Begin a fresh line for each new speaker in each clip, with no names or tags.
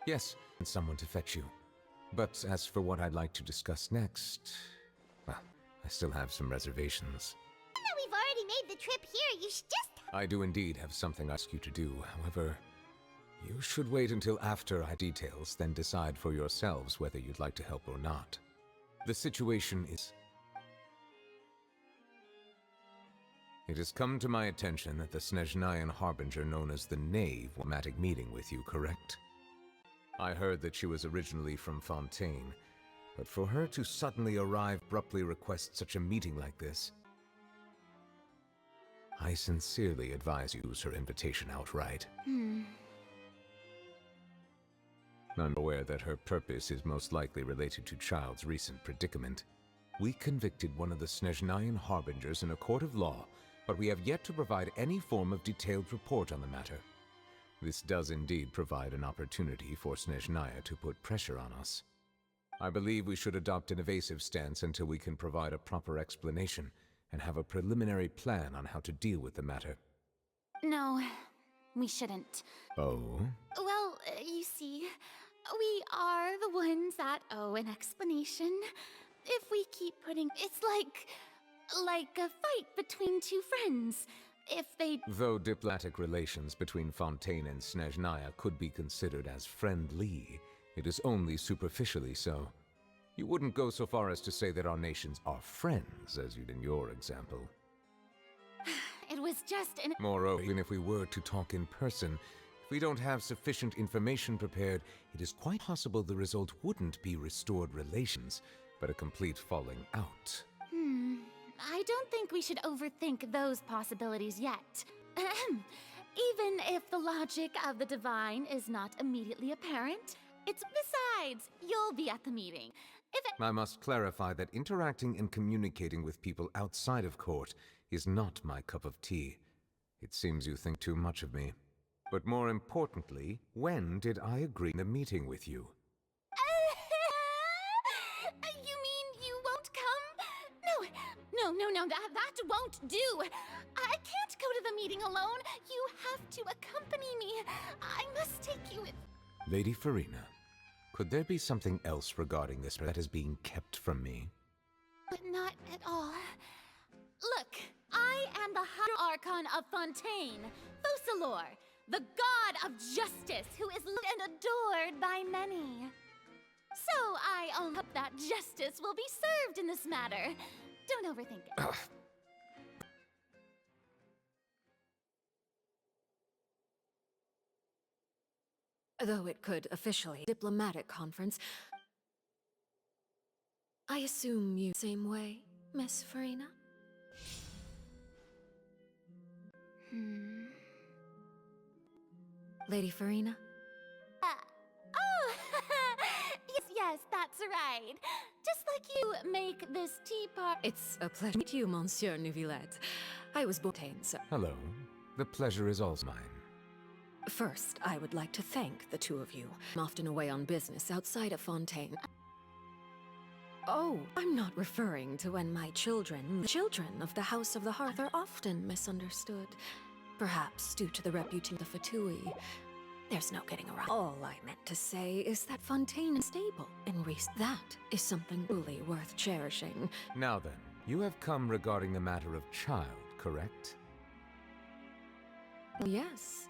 Yes, and someone to fetch you. But as for what I'd like to discuss next, well, I still have some reservations.
Now we've already made the trip here, you should just...
I do indeed have something I ask you to do. However, you should wait until after I details, then decide for yourselves whether you'd like to help or not. The situation is... It has come to my attention that the Snezhnayan harbinger known as the Knave was at a meeting with you, correct? I heard that she was originally from Fontaine, but for her to suddenly arrive abruptly request such a meeting like this, I sincerely advise you to use her invitation outright. I'm aware that her purpose is most likely related to Child's recent predicament. We convicted one of the Snezhnayan harbingers in a court of law, but we have yet to provide any form of detailed report on the matter. This does indeed provide an opportunity for Snezhnaya to put pressure on us. I believe we should adopt an evasive stance until we can provide a proper explanation and have a preliminary plan on how to deal with the matter.
No, we shouldn't.
Oh?
Well, you see, we are the ones that owe an explanation. If we keep putting... It's like a fight between two friends. If they...
Though diplomatic relations between Fontaine and Snezhnaya could be considered as friendly, it is only superficially so. You wouldn't go so far as to say that our nations are friends, as you'd in your example.
It was just an...
Moreover, even if we were to talk in person, if we don't have sufficient information prepared, it is quite possible the result wouldn't be restored relations, but a complete falling out.
I don't think we should overthink those possibilities yet. Even if the logic of the divine is not immediately apparent, besides, you'll be at the meeting.
I must clarify that interacting and communicating with people outside of court is not my cup of tea. It seems you think too much of me. But more importantly, when did I agree to a meeting with you?
You mean you won't come? No, that won't do. I can't go to the meeting alone. You have to accompany me. I must take you with...
Lady Farina, could there be something else regarding this that is being kept from me?
But not at all. Look, I am the High Archon of Fontaine, Focalor, the god of justice who is loved and adored by many. So I hope that justice will be served in this matter. Don't overthink it.
Though it could officially diplomatic conference, I assume you same way, Miss Farina? Lady Farina?
Oh, yes, that's right. Just like you make this teapot.
It's a pleasure to meet you, Monsieur Neuvillette. I was born, sir.
Hello. The pleasure is all mine.
First, I would like to thank the two of you. I'm often away on business outside of Fontaine. Oh, I'm not referring to when my children, the children of the House of the Hearth, are often misunderstood. Perhaps due to the reputation of the Fatui. There's no getting around. All I meant to say is that Fontaine is stable and that is something truly worth cherishing.
Now then, you have come regarding the matter of Child, correct?
Yes.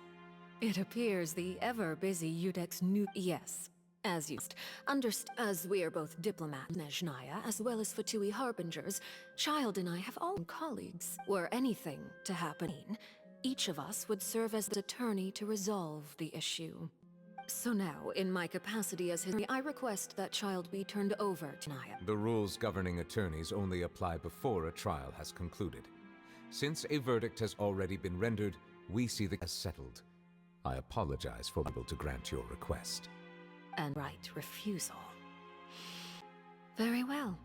It appears the ever-busy Udex knew... Yes. As used. As we are both diplomats, Snezhnaya, as well as Fatui harbingers, Child and I have all been colleagues. Were anything to happen, each of us would serve as the attorney to resolve the issue. So now, in my capacity as his, I request that Child be turned over to Naya.
The rules governing attorneys only apply before a trial has concluded. Since a verdict has already been rendered, we see the case settled. I apologize for being able to grant your request.
And right refusal. Very well.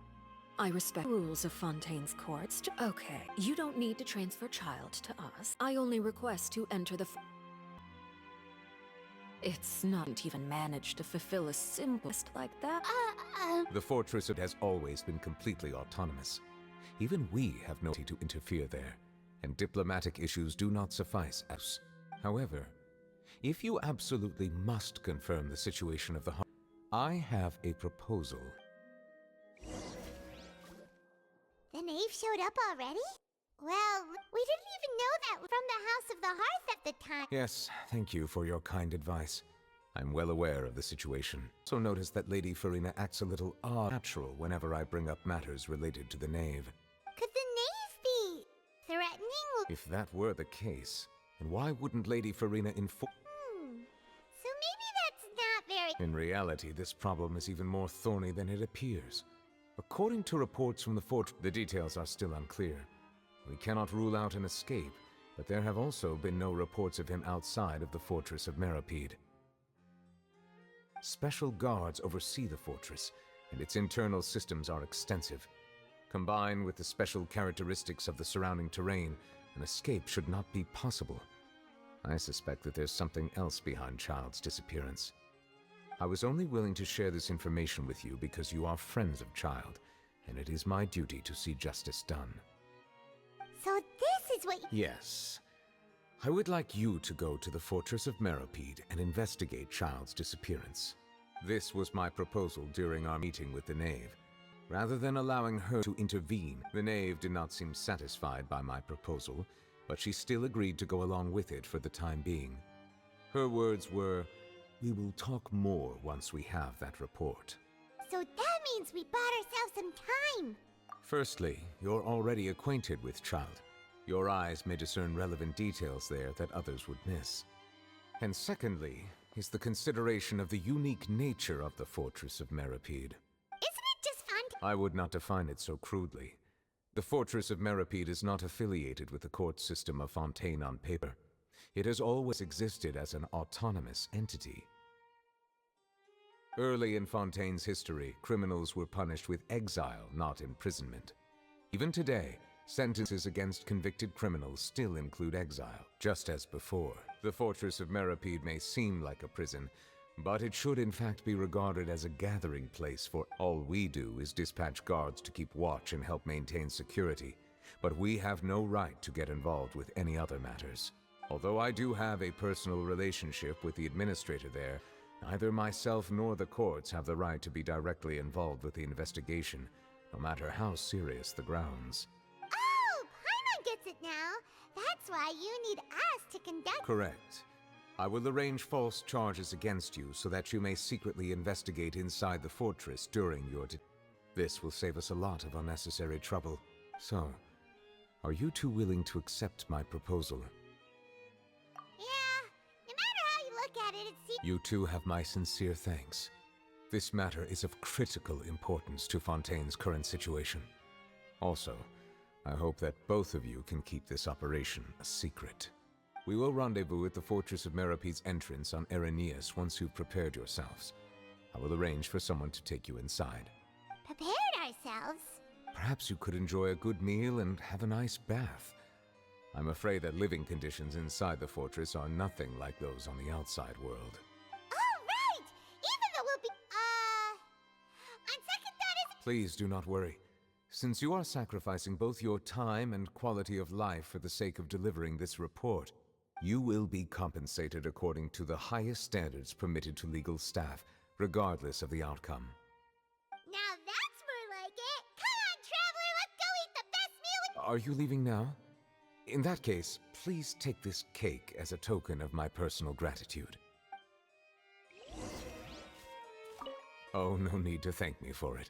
I respect the rules of Fontaine's courts. Okay, you don't need to transfer Child to us. I only request to enter the... It's not even managed to fulfill a simplest like that.
The fortress has always been completely autonomous. Even we have no right to interfere there, and diplomatic issues do not suffice us. However, if you absolutely must confirm the situation of the I have a proposal.
The knave showed up already? Well, we didn't even know that from the House of the Hearth at the time.
Yes, thank you for your kind advice. I'm well aware of the situation. Also notice that Lady Farina acts a little unnatural whenever I bring up matters related to the knave.
Could the knave be threatening?
If that were the case, then why wouldn't Lady Farina inform?
So maybe that's not very...
In reality, this problem is even more thorny than it appears. According to reports from the fort, the details are still unclear. We cannot rule out an escape, but there have also been no reports of him outside of the fortress of Meripede. Special guards oversee the fortress, and its internal systems are extensive. Combined with the special characteristics of the surrounding terrain, an escape should not be possible. I suspect that there's something else behind Child's disappearance. I was only willing to share this information with you because you are friends of Child, and it is my duty to see justice done.
So this is what...
Yes. I would like you to go to the fortress of Meripede and investigate Child's disappearance. This was my proposal during our meeting with the knave. Rather than allowing her to intervene, the knave did not seem satisfied by my proposal, but she still agreed to go along with it for the time being. Her words were, "We will talk more once we have that report."
So that means we bought ourselves some time.
Firstly, you're already acquainted with Child. Your eyes may discern relevant details there that others would miss. And secondly, is the consideration of the unique nature of the fortress of Meripede.
Isn't it just fun to...
I would not define it so crudely. The fortress of Meripede is not affiliated with the court system of Fontaine on paper. It has always existed as an autonomous entity. Early in Fontaine's history, criminals were punished with exile, not imprisonment. Even today, sentences against convicted criminals still include exile, just as before. The fortress of Meripede may seem like a prison, but it should in fact be regarded as a gathering place, for all we do is dispatch guards to keep watch and help maintain security. But we have no right to get involved with any other matters. Although I do have a personal relationship with the administrator there, neither myself nor the courts have the right to be directly involved with the investigation, no matter how serious the grounds.
Oh, Paimon gets it now. That's why you need us to conduct...
Correct. I will arrange false charges against you so that you may secretly investigate inside the fortress during your This will save us a lot of unnecessary trouble. So, are you two willing to accept my proposal?
Yeah, no matter how you look at it, it seems...
You two have my sincere thanks. This matter is of critical importance to Fontaine's current situation. Also, I hope that both of you can keep this operation a secret. We will rendezvous at the Fortress of Meripede's entrance on Irenaeus once you've prepared yourselves. I will arrange for someone to take you inside.
Prepared ourselves?
Perhaps you could enjoy a good meal and have a nice bath. I'm afraid that living conditions inside the fortress are nothing like those on the outside world.
Oh, right! Even though we'll be... on second thought is...
Please do not worry. Since you are sacrificing both your time and quality of life for the sake of delivering this report, you will be compensated according to the highest standards permitted to legal staff, regardless of the outcome.
Now that's more like it! Come on, traveler, let's go eat the best meal...
Are you leaving now? In that case, please take this cake as a token of my personal gratitude. Oh, no need to thank me for it.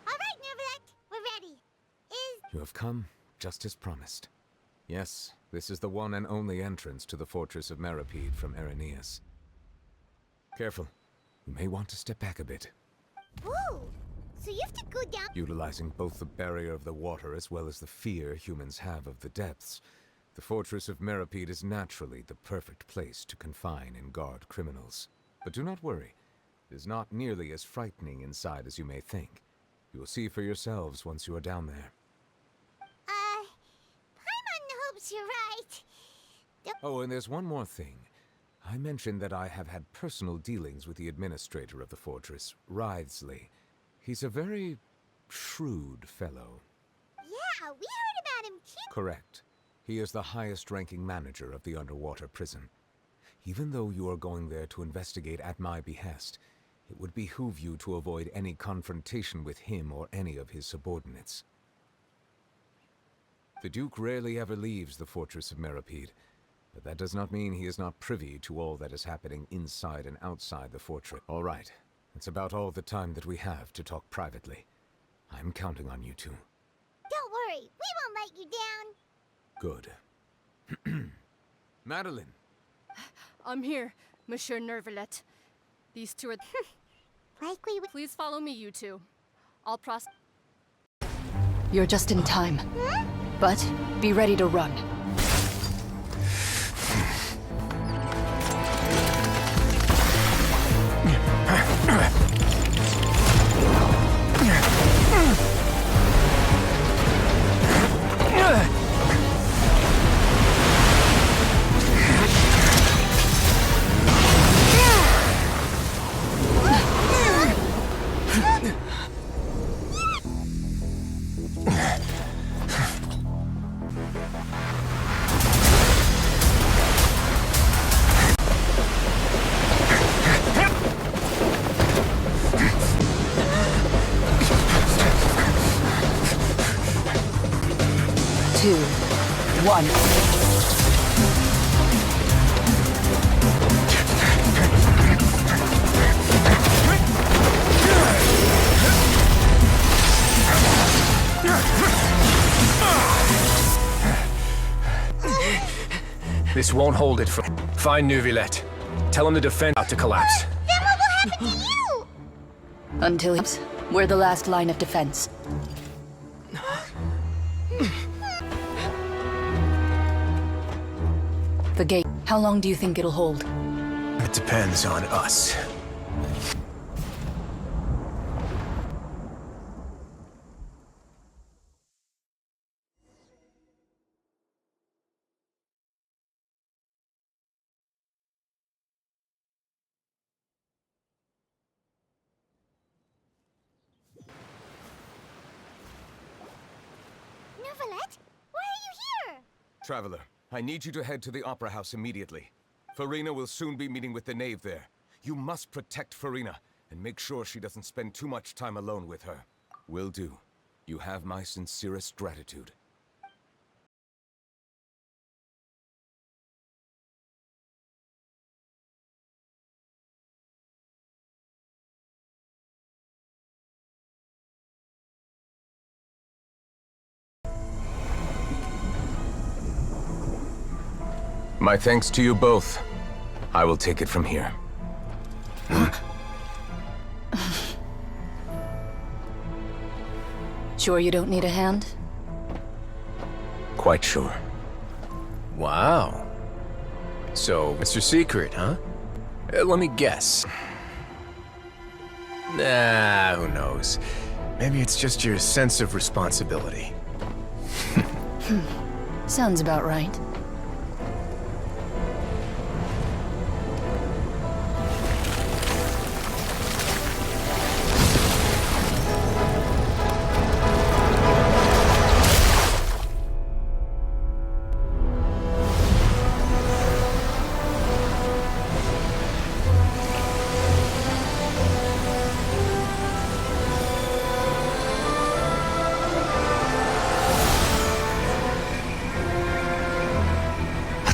All right, Neuvillette, we're ready.
You have come, just as promised. Yes, this is the one and only entrance to the Fortress of Meripede from Irenaeus. Careful. You may want to step back a bit.
Ooh, So you have to go down.
Utilizing both the barrier of the water as well as the fear humans have of the depths, the fortress of Meripede is naturally the perfect place to confine and guard criminals. But do not worry. It is not nearly as frightening inside as you may think. You will see for yourselves once you are down there.
Paimon hopes you're right.
Oh, and there's one more thing. I mentioned that I have had personal dealings with the administrator of the fortress, Writhsley. He's a very shrewd fellow.
Yeah, we heard about him too.
Correct. He is the highest-ranking manager of the underwater prison. Even though you are going there to investigate at my behest, it would behoove you to avoid any confrontation with him or any of his subordinates. The Duke rarely ever leaves the fortress of Meripede, but that does not mean he is not privy to all that is happening inside and outside the fortress. All right, that's about all the time that we have to talk privately. I'm counting on you two.
Don't worry, we won't let you down.
Good. Madeline.
I'm here, Monsieur Neuvillette. These two are...
Like we would.
Please follow me, you two. I'll process...
You're just in time. But be ready to run. Two, one.
This won't hold it for... Find Neuvillette. Tell him the defense about to collapse.
Then what will happen to you?
Until we're the last line of defense. The gate. How long do you think it'll hold?
It depends on us.
Neuvillette, why are you here?
Traveler, I need you to head to the Opera House immediately. Farina will soon be meeting with the knave there. You must protect Farina, and make sure she doesn't spend too much time alone with her. Will do. You have my sincerest gratitude. My thanks to you both. I will take it from here.
Sure you don't need a hand?
Quite sure.
Wow. So, it's your secret, huh? Let me guess. Nah, who knows? Maybe it's just your sense of responsibility.
Sounds about right.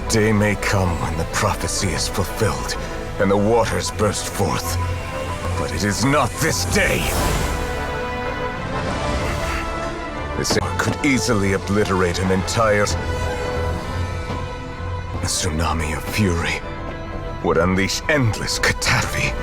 Day may come when the prophecy is fulfilled, and the waters burst forth. But it is not this day! This could easily obliterate an entire... A tsunami of fury would unleash endless catastrophe.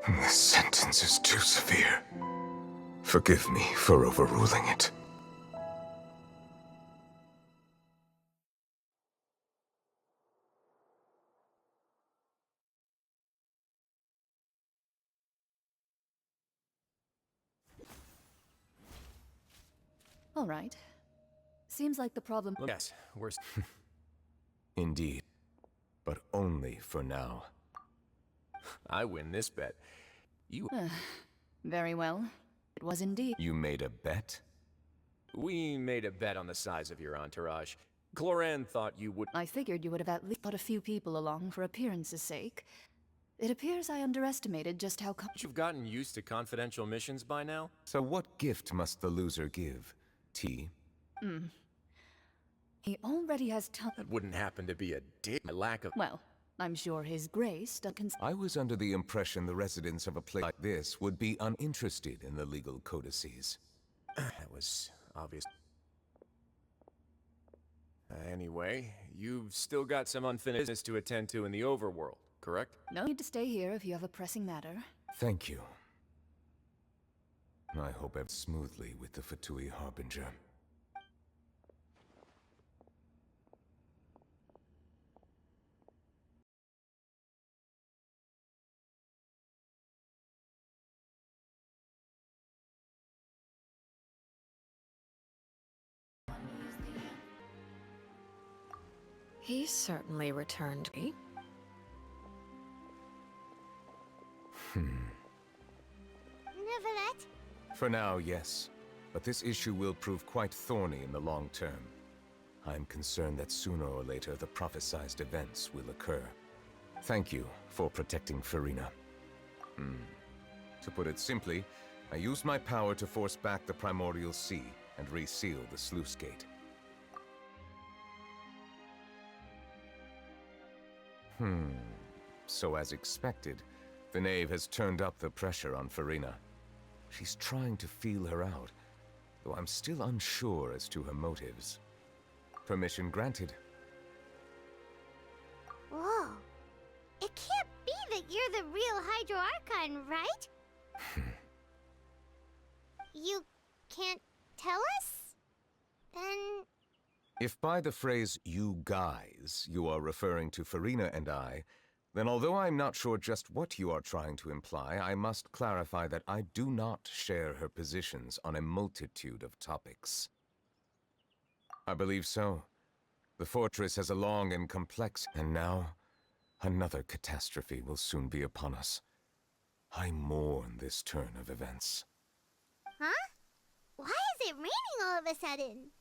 This sentence is too severe. Forgive me for overruling it.
All right. Seems like the problem.
Yes, we're...
Indeed. But only for now.
I win this bet. You...
Very well. It was indeed.
You made a bet?
We made a bet on the size of your entourage. Cloran thought you would...
I figured you would have at least brought a few people along for appearance's sake. It appears I underestimated just how
You've gotten used to confidential missions by now?
So what gift must the loser give? Tea?
He already has
That wouldn't happen to be a my lack of...
Well, I'm sure His Grace doesn't
I was under the impression the residents of a place like this would be uninterested in the legal codices.
That was obvious. Anyway, you've still got some unfinished business to attend to in the overworld, correct?
No need to stay here if you have a pressing matter.
Thank you. I hope I'm smoothly with the Fatui Harbinger.
He certainly returned me.
Neuvillette?
For now, yes. But this issue will prove quite thorny in the long term. I'm concerned that sooner or later the prophesized events will occur. Thank you for protecting Farina. To put it simply, I used my power to force back the Primordial Sea and reseal the sluice gate. So as expected, the Knave has turned up the pressure on Farina. She's trying to feel her out, though I'm still unsure as to her motives. Permission granted.
Whoa. It can't be that you're the real Hydro Archon, right? You can't tell us? Then...
If by the phrase, "you guys," you are referring to Farina and I, then although I'm not sure just what you are trying to imply, I must clarify that I do not share her positions on a multitude of topics. I believe so. The fortress has a long and complex... And now, another catastrophe will soon be upon us. I mourn this turn of events.
Huh? Why is it raining all of a sudden?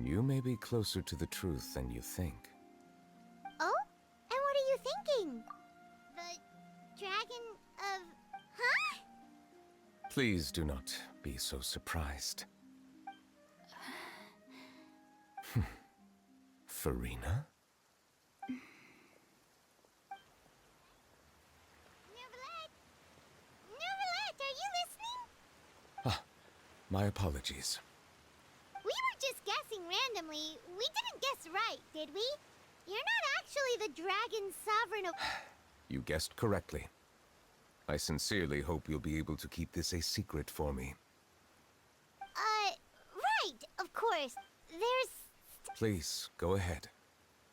You may be closer to the truth than you think.
Oh? And what are you thinking? The dragon of... Huh?
Please do not be so surprised. Farina?
Neuvillette! Neuvillette, are you listening?
My apologies.
We were just guessing randomly. We didn't guess right, did we? You're not actually the dragon sovereign of...
You guessed correctly. I sincerely hope you'll be able to keep this a secret for me.
Right, of course. There's...
Please, go ahead.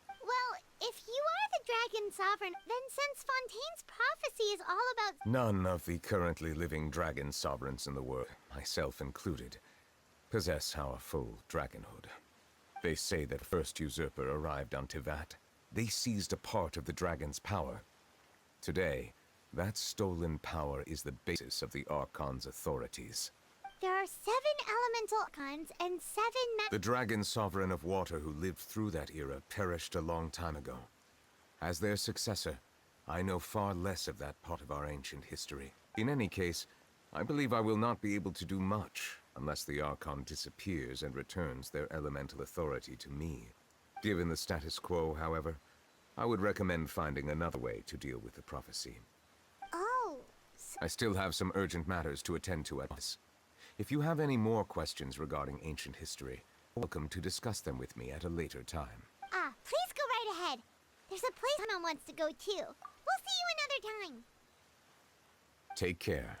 Well, if you are the dragon sovereign, then since Fontaine's prophecy is all about...
None of the currently living dragon sovereigns in the world, myself included, possess our full dragonhood. They say that first usurper arrived on Tivat. They seized a part of the dragon's power. Today, that stolen power is the basis of the Archon's authorities.
There are 7 elemental archons and 7
The dragon sovereign of water who lived through that era perished a long time ago. As their successor, I know far less of that part of our ancient history. In any case, I believe I will not be able to do much unless the Archon disappears and returns their elemental authority to me. Given the status quo, however, I would recommend finding another way to deal with the prophecy.
Oh, so
I still have some urgent matters to attend to at once. If you have any more questions regarding ancient history, welcome to discuss them with me at a later time.
Please go right ahead. There's a place Mom wants to go too. We'll see you another time.
Take care.